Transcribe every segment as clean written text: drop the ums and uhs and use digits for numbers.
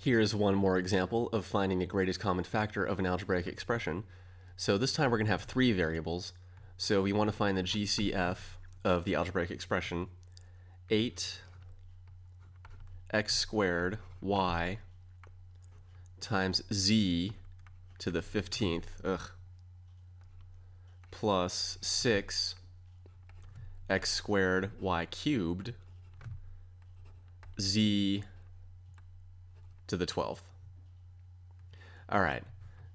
Here's one more example of finding the greatest common factor of an algebraic expression. So this time we're going to have three variables. So we want to find the GCF of the algebraic expression 8x squared y times z to the 15th plus 6x squared y cubed z to the 12th. All right,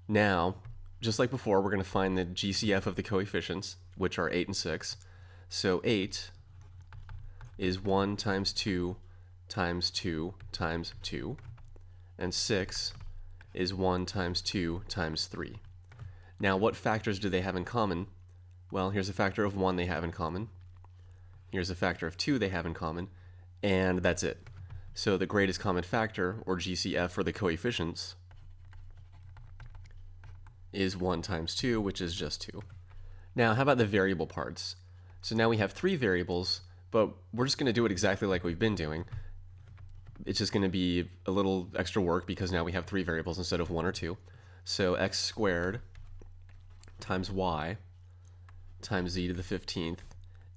now, just like before, we're going to find the GCF of the coefficients, which are 8 and 6. So 8 is 1 times 2 times 2 times 2, and 6 is 1 times 2 times 3. Now, what factors do they have in common? Well, here's a factor of 1 they have in common. Here's a factor of 2 they have in common, and that's it. So the greatest common factor, or GCF, for the coefficients is 1 times 2, which is just 2. Now, how about the variable parts? So now we have three variables, but we're just going to do it exactly like we've been doing. It's just going to be a little extra work because now we have three variables instead of 1 or 2. So x squared times y times z to the 15th,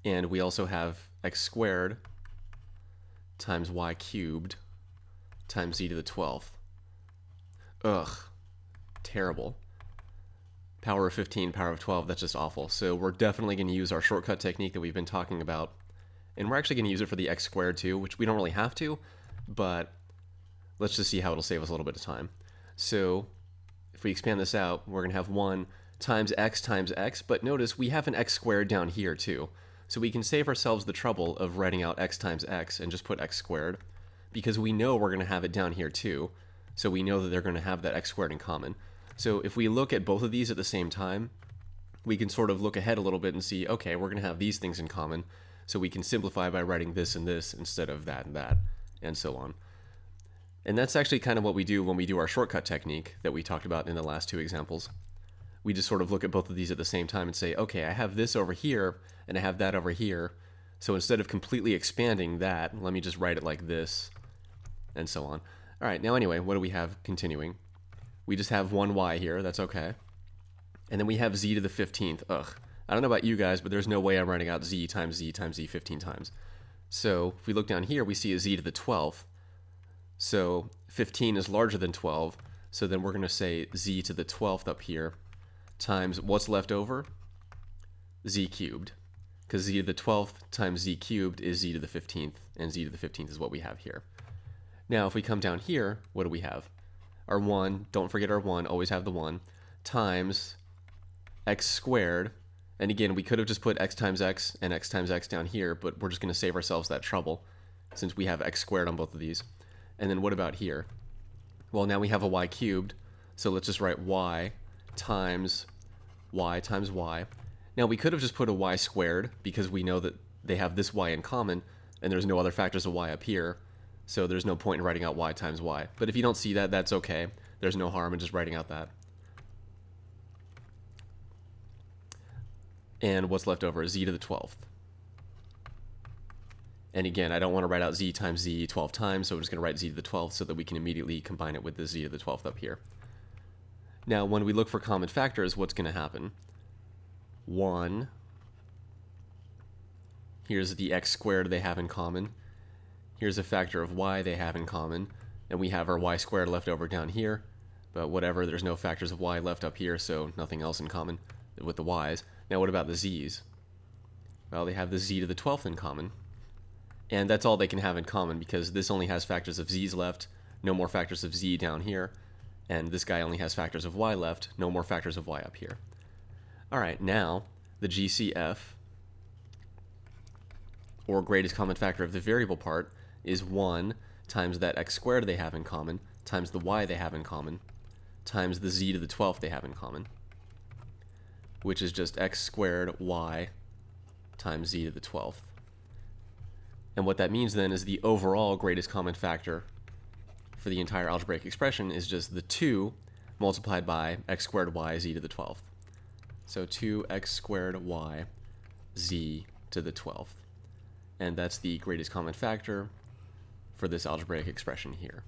and we also have x squared times y cubed times z to the 12th. Ugh, terrible. Power of 15, power of 12, that's just awful. So we're definitely going to use our shortcut technique that we've been talking about. And we're actually going to use it for the x squared too, which we don't really have to, but let's just see how it'll save us a little bit of time. So if we expand this out, we're going to have 1 times x, but notice we have an x squared down here too. So we can save ourselves the trouble of writing out x times x and just put x squared, because we know we're going to have it down here too. So we know that they're going to have that x squared in common. So if we look at both of these at the same time, we can sort of look ahead a little bit and see, okay, we're going to have these things in common. So we can simplify by writing this and this instead of that, and so on. And that's actually kind of what we do when we do our shortcut technique that we talked about in the last two examples. We just sort of look at both of these at the same time and say, okay, I have this over here and I have that over here. So instead of completely expanding that, let me just write it like this, and so on. All right, now anyway, what do we have continuing? We just have 1y here, that's okay. And then we have z to the 15th. Ugh, I don't know about you guys, but there's no way I'm writing out z times z times z 15 times. So if we look down here, we see a z to the 12th. So 15 is larger than 12, so then we're going to say z to the 12th up here times what's left over? Z cubed. Because z to the 12th times z cubed is z to the 15th, and z to the 15th is what we have here. Now if we come down here, what do we have? Our 1, don't forget our 1, always have the 1, times x squared. And again, we could have just put x times x and x times x down here, but we're just going to save ourselves that trouble since we have x squared on both of these. And then what about here? Well, now we have a y cubed, so let's just write y times y times y. Now we could have just put a y squared because we know that they have this y in common and there's no other factors of y up here, so there's no point in writing out y times y. But if you don't see that, that's okay. There's no harm in just writing out that. And what's left over is z to the 12th. And again, I don't want to write out z times z 12 times, so we're just going to write z to the 12th so that we can immediately combine it with the z to the 12th up here. Now, when we look for common factors, what's going to happen? 1, here's the x squared they have in common. Here's a factor of y they have in common. And we have our y squared left over down here. But whatever, there's no factors of y left up here, so nothing else in common with the y's. Now, what about the z's? Well, they have the z to the 12th in common. And that's all they can have in common because this only has factors of z's left, no more factors of z down here. And this guy only has factors of y left, no more factors of y up here. All right, now the GCF, or greatest common factor of the variable part, is 1 times that x squared they have in common, times the y they have in common, times the z to the 12th they have in common, which is just x squared y times z to the 12th. And what that means then is the overall greatest common factor for the entire algebraic expression is just the 2 multiplied by x squared y z to the 12th. So 2x squared y z to the 12th. And that's the greatest common factor for this algebraic expression here.